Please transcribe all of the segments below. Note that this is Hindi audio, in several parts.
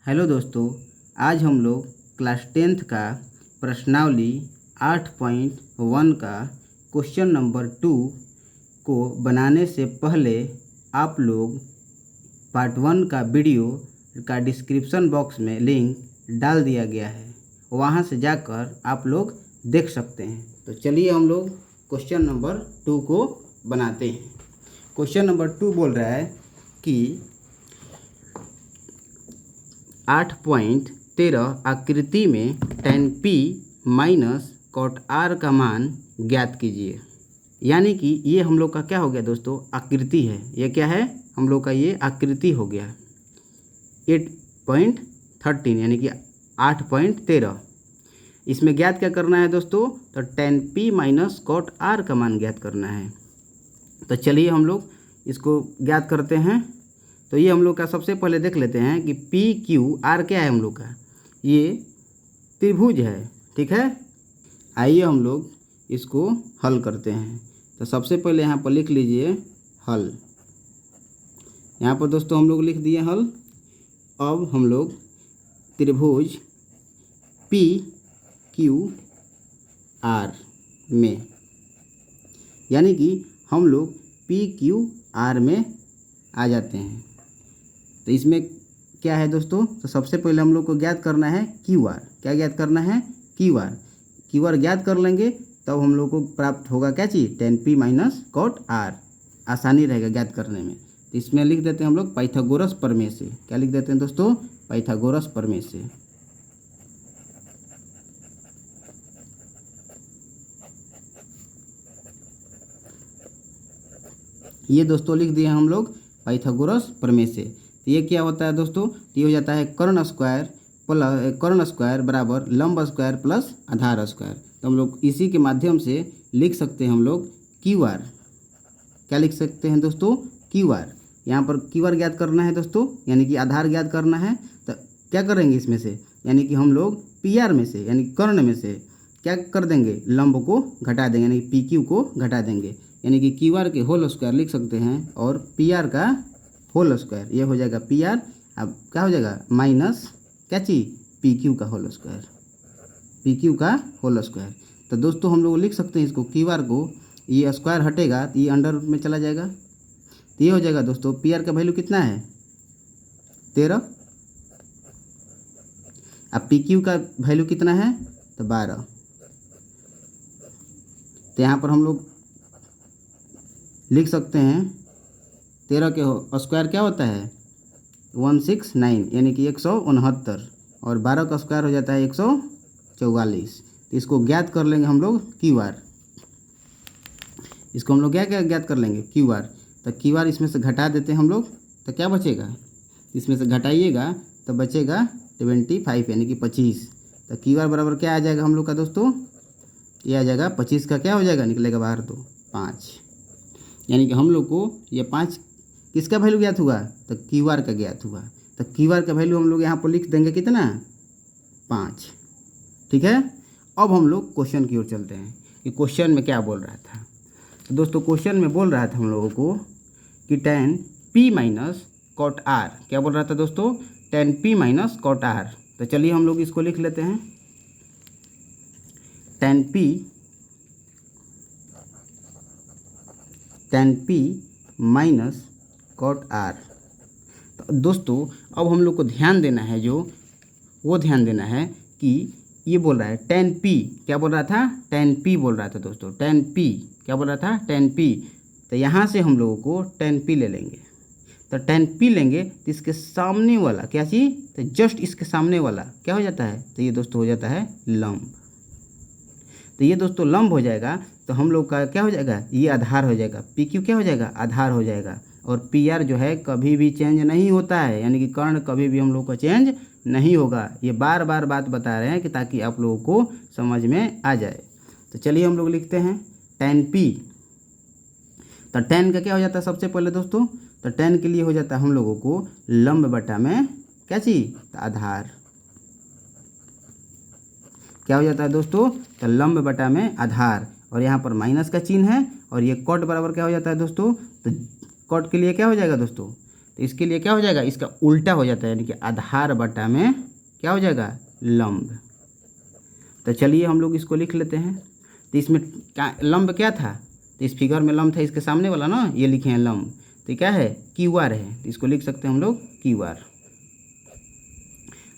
हेलो दोस्तों, आज हम लोग क्लास 10th का प्रश्नावली 8.1 का क्वेश्चन नंबर 2 को बनाने से पहले आप लोग पार्ट 1 का वीडियो का डिस्क्रिप्शन बॉक्स में लिंक डाल दिया गया है, वहां से जाकर आप लोग देख सकते हैं। तो चलिए हम लोग क्वेश्चन नंबर 2 को बनाते हैं। क्वेश्चन नंबर 2 बोल रहा है कि 8.13 आकृति में tan p minus cot r का मान ज्ञात कीजिए। यानी कि ये हम लोग का क्या हो गया दोस्तों, आकृति है। ये क्या है, हम लोग का ये आकृति हो गया 8.13 यानी कि 8.13। इसमें ज्ञात क्या करना है दोस्तों, तो tan p minus cot r का मान ज्ञात करना है। तो चलिए हम लोग इसको ज्ञात करते हैं। तो ये हम लोग का सबसे पहले देख लेते हैं कि पी क्यू आर क्या है। हम लोग का ये त्रिभुज है, ठीक है। आइए हम लोग इसको हल करते हैं। तो सबसे पहले यहाँ पर लिख लीजिए हल। यहाँ पर दोस्तों हम लोग लिख दिए हल। अब हम लोग त्रिभुज पी क्यू आर में, यानी कि हम लोग पी क्यू आर में आ जाते हैं। तो इसमें क्या है दोस्तों, तो सबसे पहले हम लोग को ज्ञात करना है क्यू आर। क्या ज्ञात करना है, क्यू आर। क्यू आर ज्ञात कर लेंगे तब हम लोग को प्राप्त होगा क्या चीज़, tan p minus cot r। आसानी रहेगा ज्ञात करने में। तो इसमें लिख देते हैं हम लोग पाइथागोरस प्रमेय से। क्या लिख देते हैं दोस्तों, पाइथागोरस प्रमेय से। ये दोस्तों लिख दिए हम लोग पाइथागोरस प्रमेय से। तो ये क्या होता है दोस्तों, तो ये हो जाता है कर्ण स्क्वायर बराबर लंब स्क्वायर प्लस आधार स्क्वायर। तो हम लोग इसी के माध्यम से लिख सकते हैं हम लोग क्यू आर। क्या लिख सकते हैं दोस्तों, क्यू आर। यहाँ पर क्यू आर ज्ञात करना है दोस्तों, यानी कि आधार ज्ञात करना है। तो क्या करेंगे इसमें से, यानी कि हम लोग पी आर में से यानी कर्ण में से क्या कर देंगे, लंब को घटा देंगे, यानी पी क्यू को घटा देंगे। यानी कि क्यू आर के होल स्क्वायर लिख सकते हैं और पी आर का होल स्क्वायर, ये हो जाएगा पी आर। अब क्या हो जाएगा, माइनस क्या चीज़, पी क्यू का होल स्क्वायर, पी क्यू का होल स्क्वायर। तो दोस्तों हम लोग लिख सकते हैं इसको, क्यू आर को ये स्क्वायर हटेगा तो ये अंडर रूट में चला जाएगा। तो ये हो जाएगा दोस्तों, पी आर का वैल्यू कितना है 13। अब पी क्यू का वैल्यू कितना है, तो 12। तो यहाँ पर हम लोग लिख सकते हैं 13 के स्क्वायर क्या होता है 169, यानी कि 169, और 12 का स्क्वायर हो जाता है 144। तो इसको ज्ञात कर लेंगे हम लोग क्यू आर। इसको हम लोग क्या क्या ज्ञात कर लेंगे, क्यू आर। तो क्यू आर इसमें से घटा देते हैं हम लोग, तो क्या बचेगा, इसमें से घटाइएगा तो बचेगा 25 यानी कि 25। तो क्यू आर बराबर क्या आ जाएगा हम लोग का दोस्तों, ये आ जाएगा 25 का क्या हो जाएगा, निकलेगा बाहर तो 5। यानी कि हम लोग को ये 5 किसका वैल्यू ज्ञात हुआ, तो क्यू आर का ज्ञात हुआ। तो क्यू आर का वैल्यू हम लोग यहाँ पर लिख देंगे कितना, 5, ठीक है। अब हम लोग क्वेश्चन की ओर चलते हैं कि क्वेश्चन में क्या बोल रहा था। तो दोस्तों क्वेश्चन में बोल रहा था हम लोगों को कि tan p minus cot r। क्या बोल रहा था दोस्तों, tan p minus cot r। तो चलिए हम लोग इसको लिख लेते हैं, tan p minus cot r। तो दोस्तों अब हम लोग को ध्यान देना है, जो वो ध्यान देना है कि ये बोल रहा है tan p। क्या बोल रहा था, tan p बोल रहा था दोस्तों, tan p क्या बोल रहा था, tan p। तो यहाँ से हम लोगों को tan p ले लेंगे। तो tan p लेंगे तो इसके सामने वाला क्या चीज़, तो जस्ट इसके सामने वाला क्या हो जाता है, तो ये दोस्तों हो जाता है लंब। तो ये दोस्तों लंब हो जाएगा तो हम लोग का क्या हो जाएगा, ये आधार हो जाएगा। पी क्यू क्या हो जाएगा, आधार हो जाएगा। और पी आर जो है कभी भी चेंज नहीं होता है, यानी कि कर्ण कभी भी हम लोग का चेंज नहीं होगा। ये बार बार बात बता रहे हैं कि ताकि आप लोगों को समझ में आ जाए। तो चलिए हम लोग लिखते हैं tan p। तो tan का क्या हो जाता है सबसे पहले दोस्तों, तो tan के लिए हो जाता है हम लोगों को लंब बटा में क्या चीज़, तो आधार। क्या हो जाता है दोस्तों, तो लंब बटा में आधार, और यहाँ पर माइनस का चिन्ह है। और ये कॉट बराबर क्या हो जाता है दोस्तों, तो कॉट के लिए क्या हो जाएगा दोस्तों, तो तो इसके लिए क्या हो जाएगा, इसका उल्टा हो जाता है, यानी कि आधार बटा में क्या हो जाएगा, लंब। तो चलिए हम लोग इसको लिख लेते हैं। तो इसमें क्या लंब क्या था, तो इस फिगर में लंब था इसके सामने वाला ना, ये लिखे हैं लंब, तो क्या है, क्यू आर है, तो इसको लिख सकते हैं हम लोग क्यू आर।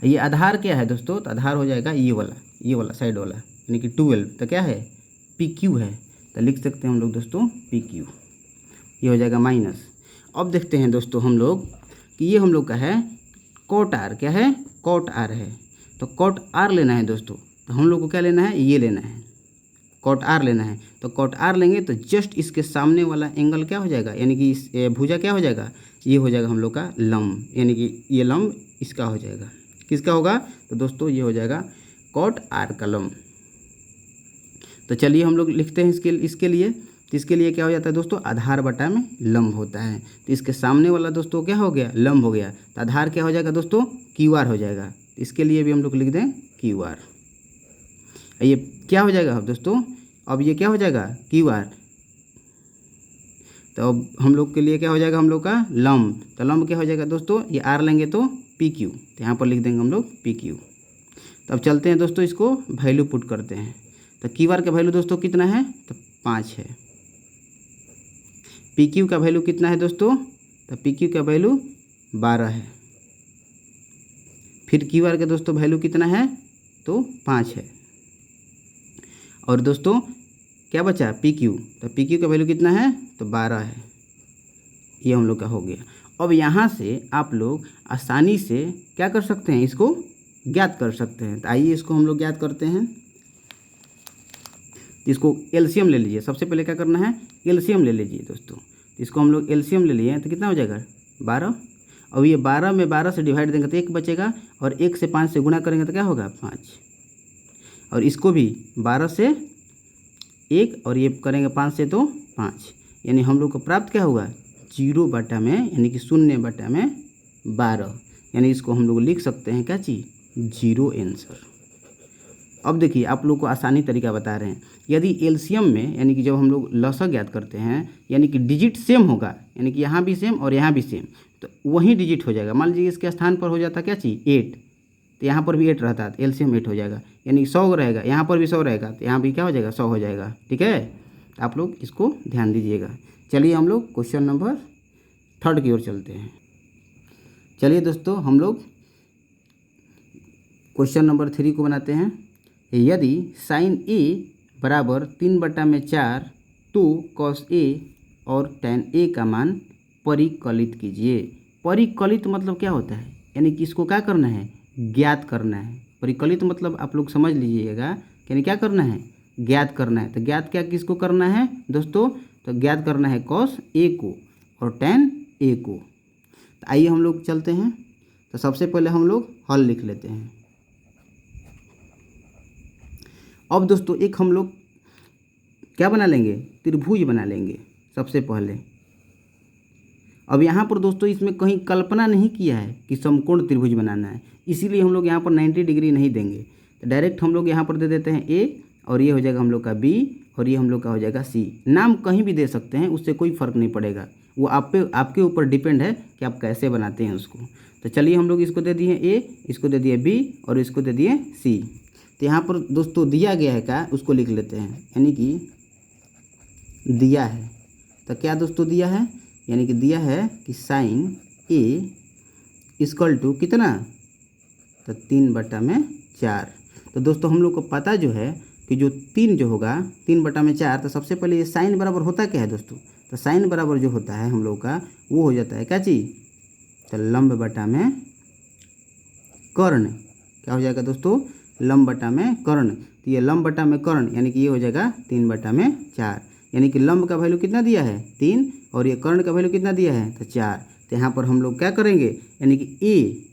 ये आधार क्या है दोस्तों, तो आधार हो जाएगा ये वाला साइड वाला, यानी कि 12, तो क्या है, पी क्यू है, तो लिख सकते हैं हम लोग दोस्तों पी क्यू, ये हो जाएगा माइनस। अब देखते हैं दोस्तों हम लोग कि ये हम लोग का है कॉट आर, क्या है, कॉट आर है, तो कॉट आर लेना है दोस्तों। तो हम लोग को क्या लेना है, ये लेना है, कॉट आर लेना है। तो कॉट आर लेंगे तो जस्ट इसके सामने वाला एंगल क्या हो जाएगा, यानी कि इस भुजा क्या हो जाएगा, ये हो जाएगा हम लोग का लंब, यानी कि ये लंब इसका हो जाएगा, किसका होगा, तो दोस्तों ये हो जाएगा कॉट आर का लंब। तो चलिए हम लोग लिखते हैं इसके लिए। तो इसके लिए क्या हो जाता है दोस्तों, आधार बटा में लंब होता है। तो इसके सामने वाला दोस्तों क्या हो गया, लंब हो गया, तो आधार क्या हो जाएगा दोस्तों, क्यू आर हो जाएगा। इसके लिए भी हम लोग लिख दें क्यू आर। ये क्या हो जाएगा दोस्तों, अब ये क्या हो जाएगा, क्यू आर। तो अब हम लोग के लिए क्या हो जाएगा, हम लोग का लंब, तो लंब क्या हो जाएगा दोस्तों, ये आर लेंगे तो पी क्यू, तो यहाँ पर लिख देंगे हम लोग पी क्यू। तो अब चलते हैं दोस्तों, इसको वैल्यू पुट करते हैं। तो क्यू आर का वैल्यू दोस्तों कितना है, तो 5 है। पी क्यू का वैल्यू कितना है दोस्तों, तो पी क्यू का वैल्यू 12 है। फिर क्यू आर का दोस्तों वैल्यू कितना है, तो 5 है। और दोस्तों क्या बचा, पी क्यू, तो पी क्यू का वैल्यू कितना है, तो 12 है। ये हम लोग का हो गया। अब यहाँ से आप लोग आसानी से क्या कर सकते हैं, इसको ज्ञात कर सकते हैं। तो आइए इसको हम लोग ज्ञात करते हैं। इसको एलसीएम ले लीजिए, सबसे पहले क्या करना है, एलसीएम ले लीजिए दोस्तों। इसको हम लोग एलसीएम ले लिए तो कितना हो जाएगा, 12। और ये 12 में 12 से डिवाइड देंगे तो 1 बचेगा, और 1 से 5 से गुणा करेंगे तो क्या होगा, 5। और इसको भी 12 से 1 और ये करेंगे 5 से तो 5, यानी हम लोग को प्राप्त क्या होगा, 0 बटा में, यानी कि 0 बटा में 12, यानी इसको हम लोग लिख सकते हैं क्या चीज़, 0 आंसर। अब देखिए आप लोग को आसानी तरीका बता रहे हैं। यदि एलसीएम में, यानी कि जब हम लोग लसा ज्ञात करते हैं, यानी कि डिजिट सेम होगा, यानी कि यहाँ भी सेम और यहाँ भी सेम, तो वही डिजिट हो जाएगा। मान लीजिए इसके स्थान पर हो जाता क्या चीज़, 8, तो यहाँ पर भी 8 रहता है, तो एलसीएम 8 हो जाएगा, यानी 100 रहेगा, यहाँ पर भी 100 रहेगा, तो यहाँ भी क्या हो जाएगा, 100 हो जाएगा। ठीक है, तो आप लोग इसको ध्यान दीजिएगा। चलिए हम लोग क्वेश्चन नंबर 3 की ओर चलते हैं। चलिए दोस्तों हम लोग क्वेश्चन नंबर 3 को बनाते हैं। यदि साइन ए बराबर 3/4 तो कॉस ए और tan ए का मान परिकलित कीजिए। परिकलित मतलब क्या होता है, यानी कि इसको क्या करना है, ज्ञात करना है। परिकलित मतलब आप लोग समझ लीजिएगा, यानी क्या करना है, ज्ञात करना है। तो ज्ञात क्या किसको करना है दोस्तों, तो ज्ञात करना है कॉस ए को और tan ए को। तो आइए हम लोग चलते हैं। तो सबसे पहले हम लोग हल लिख लेते हैं। अब दोस्तों एक हम लोग क्या बना लेंगे, त्रिभुज बना लेंगे सबसे पहले। अब यहाँ पर दोस्तों इसमें कहीं कल्पना नहीं किया है कि समकोण त्रिभुज बनाना है, इसीलिए हम लोग यहाँ पर 90 डिग्री नहीं देंगे। तो डायरेक्ट हम लोग यहाँ पर दे देते हैं ए, और ये हो जाएगा हम लोग का बी, और ये हम लोग का हो जाएगा सी। नाम कहीं भी दे सकते हैं, उससे कोई फ़र्क नहीं पड़ेगा, वो आपके ऊपर डिपेंड है कि आप कैसे बनाते हैं उसको। तो चलिए हम लोग इसको दे दिए ए, इसको दे दिए बी, और इसको दे दिए सी। तो यहाँ पर दोस्तों दिया गया है क्या, उसको लिख लेते हैं, यानी कि दिया है। तो क्या दोस्तों दिया है, यानी कि दिया है कि साइन ए इक्वल टू कितना, तो 3/4। तो दोस्तों हम लोग को पता जो है कि जो 3 जो होगा 3/4, तो सबसे पहले ये साइन बराबर होता क्या है दोस्तों, तो साइन बराबर जो होता है हम लोग का वो हो जाता है क्या चीज़, तो लंब बटा में कर्ण। क्या हो जाएगा दोस्तों, लंब बटा में कर्ण। तो ये लंब बटा में कर्ण, यानी कि ये हो जाएगा 3/4, यानी कि लंब का वैल्यू कितना दिया है 3, और ये कर्ण का वैल्यू कितना दिया है, तो 4। तो यहाँ पर हम लोग क्या करेंगे, यानी कि ए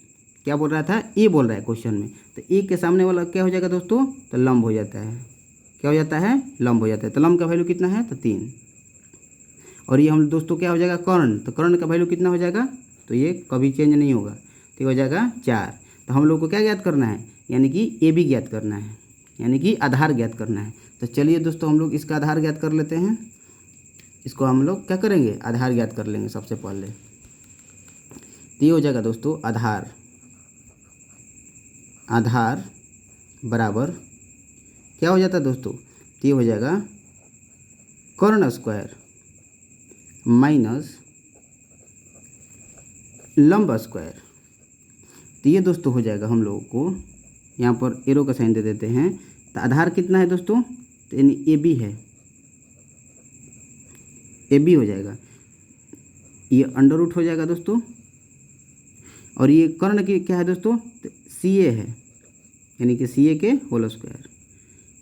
क्या बोल रहा था, ए बोल रहा है क्वेश्चन में, तो ए के सामने वाला क्या हो जाएगा दोस्तों, तो लंब हो जाता है। क्या हो जाता है, लंब हो जाता है। तो लंब का वैल्यू कितना है, तो 3, और ये हम दोस्तों क्या हो जाएगा कर्ण, तो कर्ण का वैल्यू कितना हो जाएगा, तो ये कभी चेंज नहीं होगा, तो हो जाएगा 4। तो हम लोग को क्या ज्ञात करना है, यानी कि ए भी ज्ञात करना है, यानी कि आधार ज्ञात करना है। तो चलिए दोस्तों हम लोग इसका आधार ज्ञात कर लेते हैं। इसको हम लोग क्या करेंगे, आधार ज्ञात कर लेंगे सबसे पहले। तो ये हो जाएगा दोस्तों आधार, आधार बराबर क्या हो जाता है दोस्तों, तो ये हो जाएगा कर्ण स्क्वायर माइनस लंब स्क्वायर। तो ये दोस्तों हो जाएगा हम लोगों को, यहाँ पर एरो का साइन दे देते हैं। तो आधार कितना है दोस्तों, तो यानी ए बी है, ए बी हो जाएगा, ये अंडर रूट हो जाएगा दोस्तों। और ये कर्ण की क्या है दोस्तों, तो सी ए है, यानी कि सी ए के होल स्क्वायर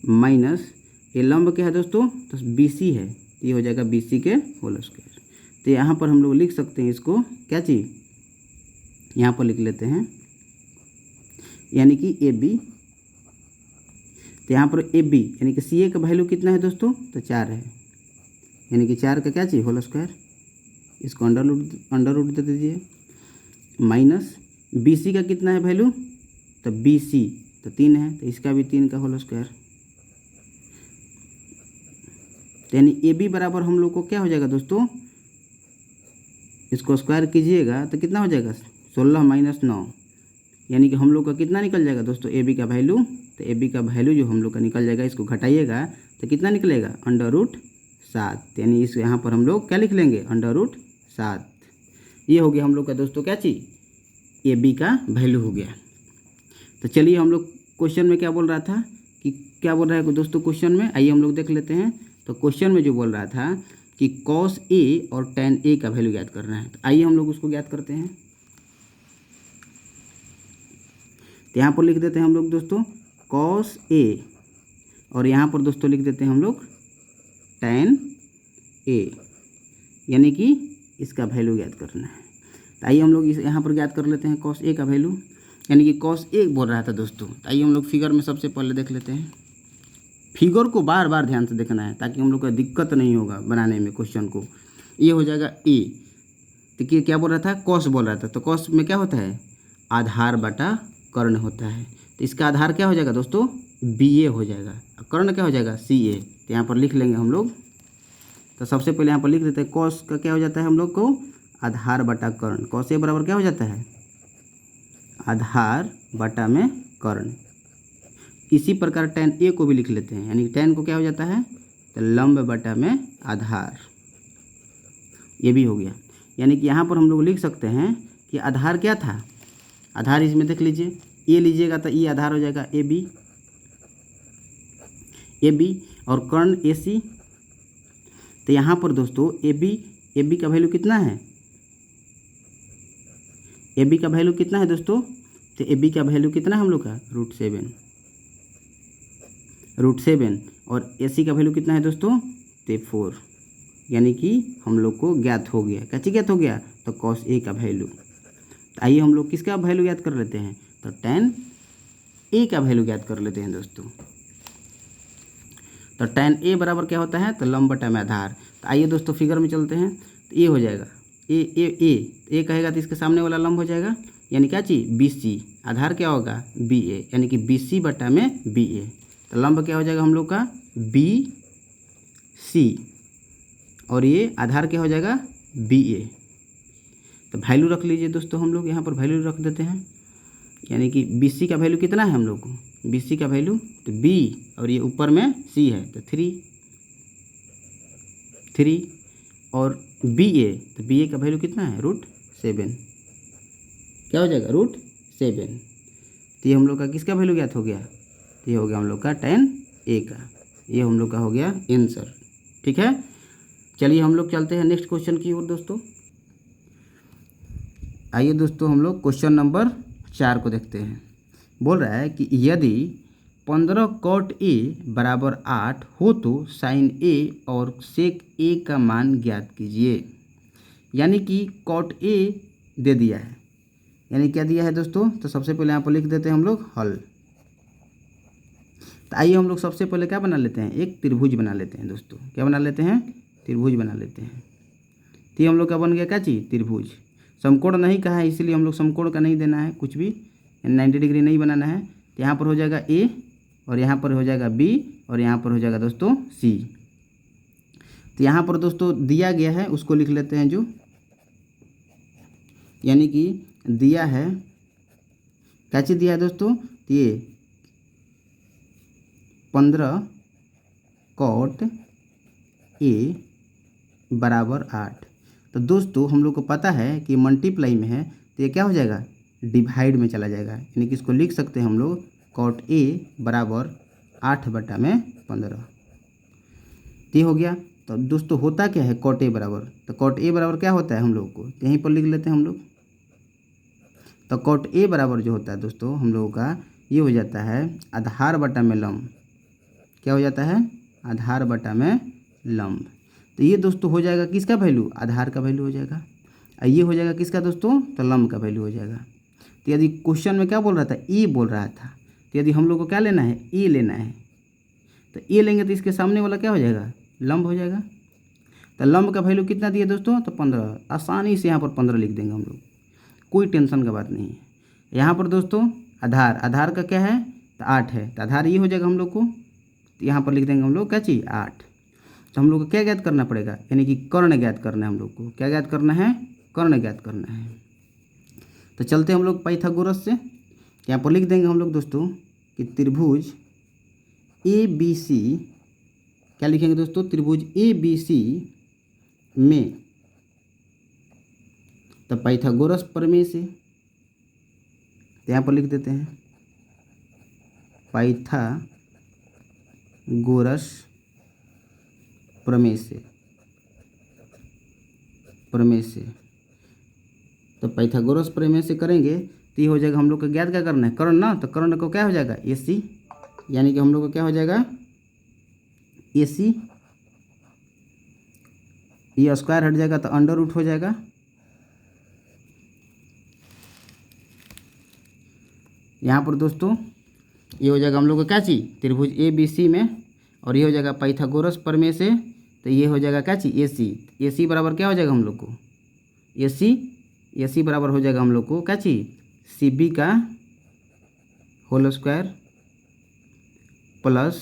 माइनस ये लंब क्या है दोस्तों, तो बी सी है, ये हो जाएगा बी सी के होल स्क्वायर। तो यहाँ पर हम लोग लिख सकते हैं इसको क्या चीज़, यहाँ पर लिख लेते हैं यानी कि ए बी। तो यहाँ पर ए बी यानी कि सी ए का वैल्यू कितना है दोस्तों, तो 4 है, यानी कि 4 का क्या चाहिए होल स्क्वायर, इसको अंडर रूट दे दीजिए माइनस बी सी का कितना है वैल्यू, तो बी सी तो 3 है, तो इसका भी 3 का होल स्क्वायर। तो यानी ए बी बराबर हम लोग को क्या हो जाएगा दोस्तों, इसको स्क्वायर कीजिएगा तो कितना हो जाएगा 16 माइनस 9, यानी कि हम लोग का कितना निकल जाएगा दोस्तों ए बी का वैल्यू। तो ए बी का वैल्यू जो हम लोग का निकल जाएगा, इसको घटाइएगा तो कितना निकलेगा अंडर रूट 7, यानी इस यहाँ पर हम लोग क्या लिख लेंगे अंडर रूट 7। ये हो गया हम लोग का दोस्तों क्या चीज़, ए बी का वैल्यू हो गया। तो चलिए हम लोग क्वेश्चन में क्या बोल रहा था, कि क्या बोल रहा है दोस्तों क्वेश्चन में, आइए हम लोग देख लेते हैं। तो क्वेश्चन में जो बोल रहा था कि कॉस ए और टेन ए का वैल्यू ज्ञात करना है, तो आइए हम लोग उसको ज्ञात करते हैं। तो यहाँ पर लिख देते हैं हम लोग दोस्तों कॉस ए, और यहाँ पर दोस्तों लिख देते हैं हम लोग टेन ए, यानी कि इसका वैल्यू ज्ञात करना है। तो आइए हम लोग इस यहाँ पर ज्ञात कर लेते हैं कॉस ए का वैल्यू, यानी कि कॉस ए बोल रहा था दोस्तों। तो आइए हम लोग फिगर में सबसे पहले देख लेते हैं। फिगर को बार बार ध्यान से देखना है ताकि हम लोग का दिक्कत नहीं होगा बनाने में क्वेश्चन को। ये हो जाएगा ए, देखिए क्या बोल रहा था, कॉस बोल रहा था, तो कॉस में क्या होता है आधार बटा कर्ण होता है। तो इसका आधार क्या हो जाएगा दोस्तों बी ए हो जाएगा, कर्ण क्या हो जाएगा सी ए। तो यहाँ पर लिख लेंगे हम लोग। तो सबसे पहले यहाँ पर लिख देते हैं कॉस का क्या हो जाता है हम लोग को आधार बटा कर्ण, कॉस ए बराबर क्या हो जाता है आधार बटा में कर्ण। इसी प्रकार टेन ए को भी लिख लेते हैं, यानी टेन को क्या हो जाता है तो लंब बटा में आधार, ये भी हो गया। यानी कि यहाँ पर हम लोग लिख सकते हैं कि आधार क्या था, आधार इसमें देख लीजिए ए लीजिएगा तो ये आधार हो जाएगा ए बी और कर्ण ए सी। तो यहाँ पर दोस्तों ए बी का वैल्यू कितना है, ए बी का वैल्यू कितना है दोस्तों, तो ए बी का वैल्यू कितना है हम लोग का √7 और ए सी का वैल्यू कितना है दोस्तों तो 4, यानी कि हम लोग को ज्ञात हो गया, क्या चीज़ ज्ञात हो गया तो कॉस ए का वैल्यू। तो आइए हम लोग किसका वैल्यू ज्ञात कर लेते हैं, तो टेन ए का वैल्यू ज्ञात कर लेते हैं दोस्तों। तो टेन ए बराबर क्या होता है तो लंब बटा में आधार। तो आइए दोस्तों फिगर में चलते हैं। तो ये हो जाएगा ए कहेगा तो इसके सामने वाला लंब हो जाएगा, यानी क्या चीज़ बी सी, आधार क्या होगा बी ए, यानी कि बी सी बटा में बी ए। तो लंब क्या हो जाएगा हम लोग का बी सी और ये आधार क्या हो जाएगा बी ए। तो वैल्यू रख लीजिए दोस्तों, हम लोग यहाँ पर वैल्यू रख देते हैं, यानी कि बी सी का वैल्यू कितना है हम लोग को, बी सी का वैल्यू तो बी और ये ऊपर में सी है तो 3 और बी ए, तो बी ए का वैल्यू कितना है √7, क्या हो जाएगा √7। तो ये हम लोग का किसका वैल्यू ज्ञात हो गया, तो ये हो गया हम लोग का टेन ए का, ये हम लोग का हो गया आंसर। ठीक है, चलिए हम लोग चलते हैं नेक्स्ट क्वेश्चन की ओर दोस्तों। आइए दोस्तों हम लोग क्वेश्चन नंबर 4 को देखते हैं। बोल रहा है कि यदि 15 cot ए बराबर 8 हो तो साइन ए और सेक ए का मान ज्ञात कीजिए। यानी कि cot ए दे दिया है, यानी क्या दिया है दोस्तों, तो सबसे पहले यहाँ पर लिख देते हैं हम लोग हल। तो आइए हम लोग सबसे पहले क्या बना लेते हैं, एक त्रिभुज बना लेते हैं दोस्तों। क्या बना लेते हैं, त्रिभुज बना लेते हैं। तो ये हम लोग का बन गया क्या चीज़ त्रिभुज। समकोण नहीं कहा है इसीलिए हम लोग समकोण का नहीं देना है, कुछ भी 90 डिग्री नहीं बनाना है। तो यहाँ पर हो जाएगा ए और यहाँ पर हो जाएगा बी और यहाँ पर हो जाएगा दोस्तों सी। तो यहाँ पर दोस्तों दिया गया है उसको लिख लेते हैं जो, यानी कि दिया है, क्या चीज़ दिया है दोस्तों, ये 15 कॉट ए बराबर 8। तो दोस्तों हम लोग को पता है कि मल्टीप्लाई में है तो ये क्या हो जाएगा, डिवाइड में चला जाएगा, यानी कि इसको लिख सकते हैं हम लोग कॉट ए बराबर 8/15। ये हो गया। तो दोस्तों होता क्या है कॉट ए बराबर, तो कॉट ए बराबर क्या होता है हम लोग को यहीं पर लिख लेते हैं हम लोग। तो कॉट ए बराबर जो होता है दोस्तों हम लोगों का ये हो जाता है आधार बटा में लंब। क्या हो जाता है, आधार बटा में लंब। तो ये दोस्तों हो जाएगा किसका वैल्यू, आधार का वैल्यू हो जाएगा, और ये हो जाएगा किसका दोस्तों, तो लंब का वैल्यू हो जाएगा। तो यदि क्वेश्चन में क्या बोल रहा था, ई बोल रहा था, तो यदि हम लोग को क्या लेना है, ई लेना है, तो ए लेंगे तो इसके सामने वाला क्या हो जाएगा, लंब हो जाएगा। तो लंब का वैल्यू कितना दिया दोस्तों, तो 15। आसानी से यहाँ पर 15 लिख देंगे हम लोग, कोई टेंशन का बात नहीं है। यहाँ पर दोस्तों आधार, आधार का क्या है, तो 8 है, तो आधार ये हो जाएगा हम लोग को, तो यहाँ पर लिख देंगे हम लोग क्या चीज़, 8। तो हम लोग को क्या ज्ञात करना पड़ेगा, यानी कि कर्ण ज्ञात करना है हम लोग को, क्या ज्ञात करना है, कर्ण ज्ञात करना है। तो चलते हम लोग पाइथागोरस से, यहाँ पर लिख देंगे हम लोग दोस्तों कि त्रिभुज ए बी सी, क्या लिखेंगे दोस्तों, त्रिभुज ए बी सी में, तो पाइथागोरस प्रमेय से, तो यहाँ पर लिख देते हैं पाइथागोरस प्रमेय से, प्रमेय से। तो पाइथागोरस प्रमेय से करेंगे तो ये हो जाएगा हम लोग को ज्ञात क्या करना है, कर्ण ना, तो कर्ण को क्या हो जाएगा, ए सी, यानी कि हम लोग को क्या हो जाएगा, ए सी, ये स्क्वायर हट जाएगा तो अंडर रूट हो जाएगा, यहाँ पर दोस्तों ये हो जाएगा हम लोग को क्या चीज़, त्रिभुज ए बी सी में, और ये हो जाएगा पाइथागोरस प्रमेय से, तो ये हो जाएगा क्या चीज़, ए सी। ए सी बराबर क्या हो जाएगा हम लोग को, ए सी बराबर हो जाएगा हम लोग को क्या चीज़, सी बी का whole square plus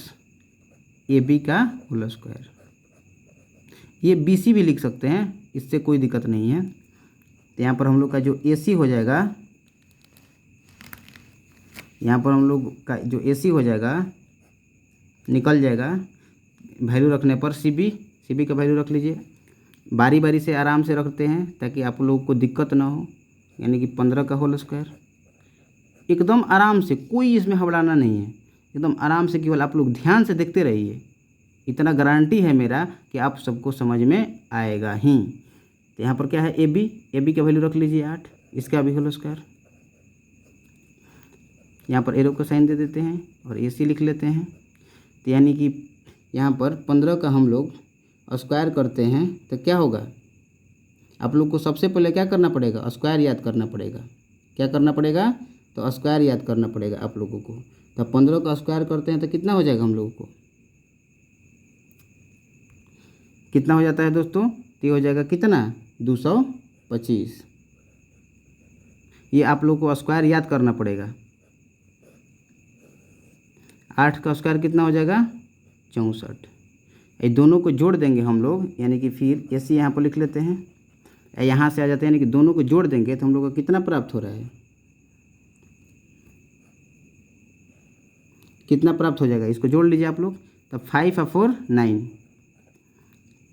A B का होल स्क्वायर। ये बी सी भी लिख सकते हैं, इससे कोई दिक्कत नहीं है। तो यहाँ पर हम लोग का जो ए सी हो जाएगा, यहाँ पर हम लोग का जो ए सी हो जाएगा निकल जाएगा, वैल्यू रखने पर सी बी का वैल्यू रख लीजिए। बारी बारी से आराम से रखते हैं ताकि आप लोगों को दिक्कत ना हो, यानी कि 15 का होल स्क्वायर, एकदम आराम से, कोई इसमें हबड़ाना नहीं है, एकदम आराम से, केवल आप लोग ध्यान से देखते रहिए, इतना गारंटी है मेरा कि आप सबको समझ में आएगा ही। तो यहाँ पर क्या है, ए बी का वैल्यू रख लीजिए 8, इसका भी होल स्क्वायर, यहाँ पर एरो का साइन दे देते हैं और ए सी लिख लेते हैं। तो यानी कि यहाँ पर 15 का हम लोग स्क्वायर करते हैं तो क्या होगा, आप लोग को सबसे पहले क्या करना पड़ेगा, स्क्वायर याद करना पड़ेगा। क्या करना पड़ेगा, तो स्क्वायर याद करना पड़ेगा आप लोगों को। तो 15 का स्क्वायर करते हैं तो कितना हो जाएगा हम लोगों को, कितना हो जाता है दोस्तों, तो ये हो जाएगा कितना, 225। ये आप लोग को स्क्वायर याद करना पड़ेगा। 8 का स्क्वायर कितना हो जाएगा, 64। ये दोनों को जोड़ देंगे हम लोग, यानी कि फिर ए सी यहाँ पर लिख लेते हैं, यहाँ से आ जाते हैं, यानी कि दोनों को जोड़ देंगे तो हम लोग को कितना प्राप्त हो रहा है, कितना प्राप्त हो जाएगा, इसको जोड़ लीजिए आप लोग। तो 5 और 4 9,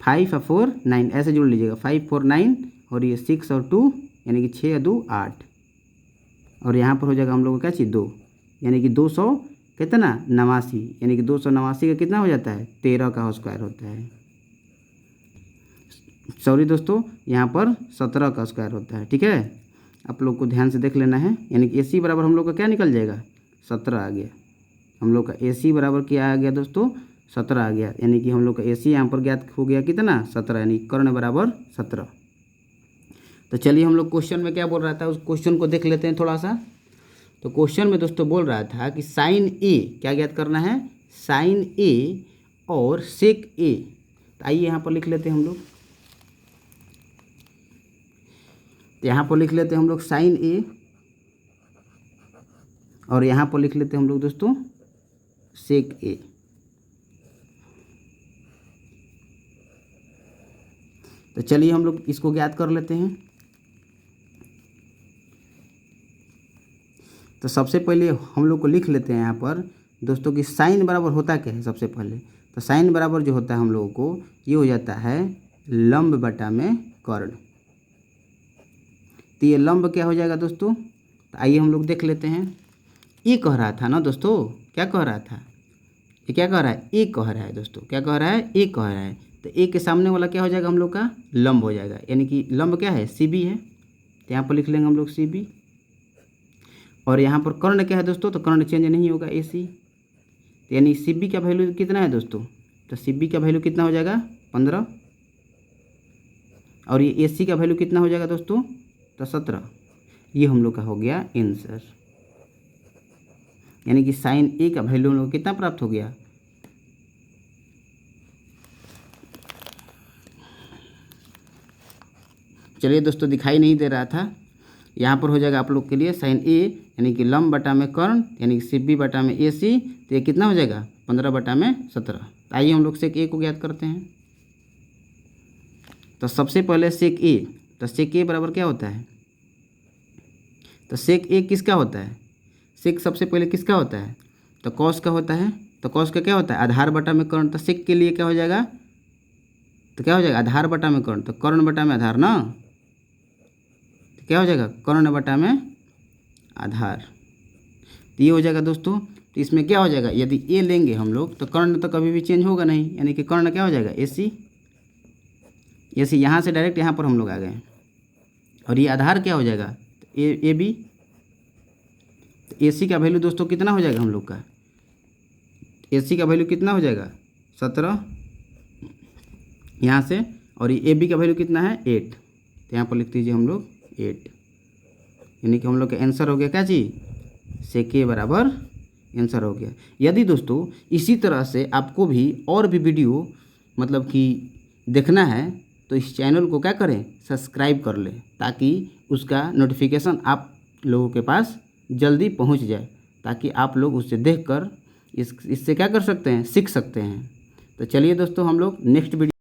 5 और 4 9 ऐसे जोड़ लीजिएगा, 5 4 9, और ये 6 और 2 यानी कि 6 और 2 8, और यहाँ पर हो जाएगा हम लोग को क्या चीज़ 2, यानी कि 200 कितना 89, यानी कि 289 का कितना हो जाता है, 13 का स्क्वायर होता है। सॉरी दोस्तों, यहाँ पर 17 का स्क्वायर होता है। ठीक है, आप लोग को ध्यान से देख लेना है, यानी कि ए सी बराबर हम लोग का क्या निकल जाएगा, 17 आ गया। हम लोग का ए सी बराबर क्या आ गया दोस्तों, 17 आ गया, यानी कि हम लोग का ए सी यहाँ पर ज्ञात हो गया कितना, 17, यानी कर्ण बराबर 17। तो चलिए हम लोग क्वेश्चन में क्या बोल रहा था, उस क्वेश्चन को देख लेते हैं थोड़ा सा। तो क्वेश्चन में दोस्तों बोल रहा था कि साइन ए क्या ज्ञात करना है, साइन ए और सेक ए। तो आइए यहाँ पर लिख लेते हैं हम लोग, तो यहाँ पर लिख लेते हैं हम लोग साइन ए, और यहाँ पर लिख लेते हैं हम लोग दोस्तों सेक ए। तो चलिए हम लोग इसको ज्ञात कर लेते हैं। तो सबसे पहले हम लोग को लिख लेते हैं यहाँ पर दोस्तों कि साइन बराबर होता क्या है। सबसे पहले तो साइन बराबर जो होता है हम लोगों को ये हो जाता है लंब बटा में कर्ण। तो ये लंब क्या हो जाएगा दोस्तों, तो आइए हम लोग देख लेते हैं। ये कह रहा था ना दोस्तों, क्या कह रहा था, ये क्या कह रहा है, ए कह रहा है दोस्तों, क्या कह रहा है, ए कह रहा है। तो ए के सामने वाला क्या हो जाएगा हम लोग का, लंब हो जाएगा, यानी कि लंब क्या है, सी बी है। तो यहाँ पर लिख लेंगे हम लोग सी बी। और यहाँ पर कर्ण क्या है दोस्तों, तो कर्ण चेंज नहीं होगा, ए सी। तो यानी सी बी का वैल्यू कितना है दोस्तों, तो सी बी का वैल्यू कितना हो जाएगा 15। और ये ए सी का वैल्यू कितना हो जाएगा दोस्तों, तो 17। ये हम लोग का हो गया आंसर। यानी कि साइन ए का वैल्यू हम लोग कितना प्राप्त हो गया, चलिए दोस्तों दिखाई नहीं दे रहा था, यहाँ पर हो जाएगा आप लोग के लिए साइन ए यानी कि लंब बटा में कर्ण यानी कि सी बी बटा में ए सी। तो ये कितना हो जाएगा 15 बटा में 17। आइए हम लोग सेक ए को ज्ञात करते हैं। तो सबसे पहले सेक ए, तो सेक ए बराबर क्या होता है, तो सेक ए किसका होता है, सेक सबसे पहले किसका होता है, तो कॉस का होता है। तो कॉस का क्या होता है, आधार बटा में कर्ण। तो सेक के लिए क्या हो जाएगा, तो क्या हो जाएगा आधार बटा में कर्ण, तो कर्ण बटा में आधार ना, तो क्या हो जाएगा कर्ण बटा में आधार। तो ये हो जाएगा दोस्तों। तो इसमें क्या हो जाएगा, यदि ए लेंगे हम लोग तो कर्ण तो कभी भी चेंज होगा नहीं, यानी कि कर्ण क्या हो जाएगा ए सी। ए सी यहाँ से डायरेक्ट यहाँ पर हम लोग आ गए। और ये आधार क्या हो जाएगा, तो ए बी। तो ए सी का वैल्यू दोस्तों कितना हो जाएगा हम लोग का, ए सी का वैल्यू कितना हो जाएगा 17 यहाँ से। और ये ए बी का वैल्यू कितना है 8। तो यहाँ पर लिख दीजिए हम लोग 8। यानी कि हम लोग का आंसर हो गया क्या चीज़, सेक ए बराबर आंसर हो गया। यदि दोस्तों इसी तरह से आपको भी और भी वीडियो मतलब कि देखना है तो इस चैनल को क्या करें, सब्सक्राइब कर लें, ताकि उसका नोटिफिकेशन आप लोगों के पास जल्दी पहुंच जाए, ताकि आप लोग उससे देखकर इससे क्या कर सकते हैं, सीख सकते हैं। तो चलिए दोस्तों हम लोग नेक्स्ट वीडियो